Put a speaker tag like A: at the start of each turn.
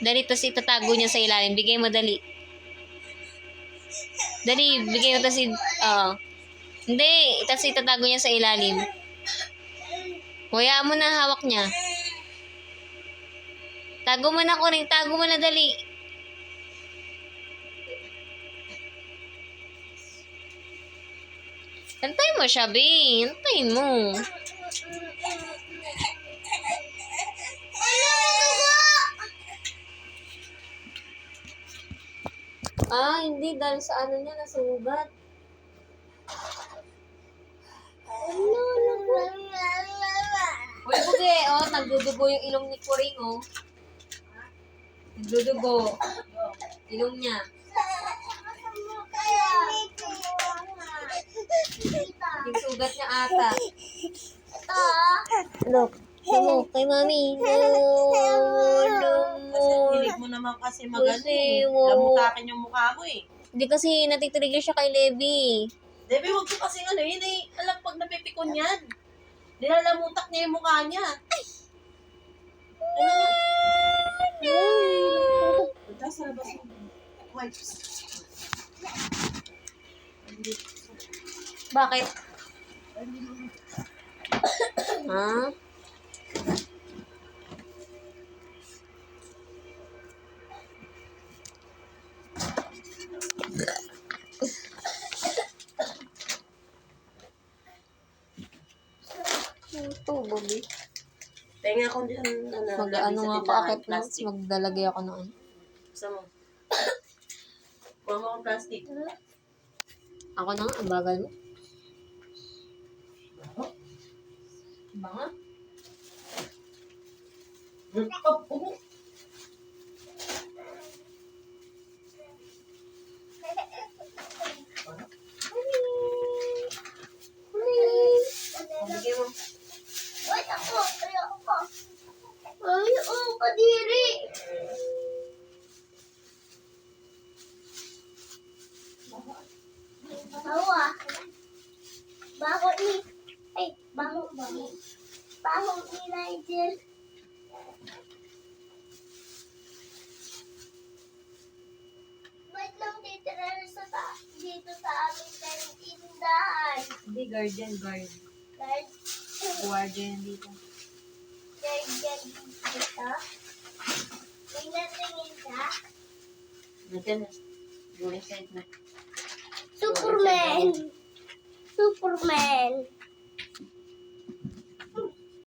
A: Dali, tapos itatago niya sa ilalim. Bigay mo, dali. Dali, bigay mo, tapos hindi, tapos itatago niya sa ilalim. Hayaan mo na, hawak niya. Tago mo na, Kuring. Tago mo na, dali. Antayin mo siya, Bing. Antayin mo. Hindi. Dahil sa ano niya, nasugat. Uy, bugi. Nagdudugo yung ilong ni Kuring, Nagdudugo. Ilong niya. Yung sugat niya ata. Look. Kay mami.
B: Hilig mo naman kasi magaling. Lamutakin yung mukha mo eh.
A: Hindi kasi natitrigger siya kay Levi.
B: Debbie, huwag ko kasi yun eh. Alam, pag napipikon yan. Nilalamutak niya yung mukha niya. Punta sa labas mo. Wipes.
A: Bakit? Ito, Bobby.
B: Tenga ko dyan.
A: Mag-ano nga ako, akit na. Magdalagay ako noon.
B: Gusto mo? Kuha mo akong plastic.
A: Ako na nga, ang bagal mo. Ba nga?
B: Bigay mo.
C: Kadiri. Bawa. Baho ni. Baho ni Nigel. Ba't lang titira dito sa aming tindahan?
A: Hindi, guardian. Guardian dito.
C: Guardian dito. May natingin ka?
B: Nandiyan na. Guling side na.
C: Superman.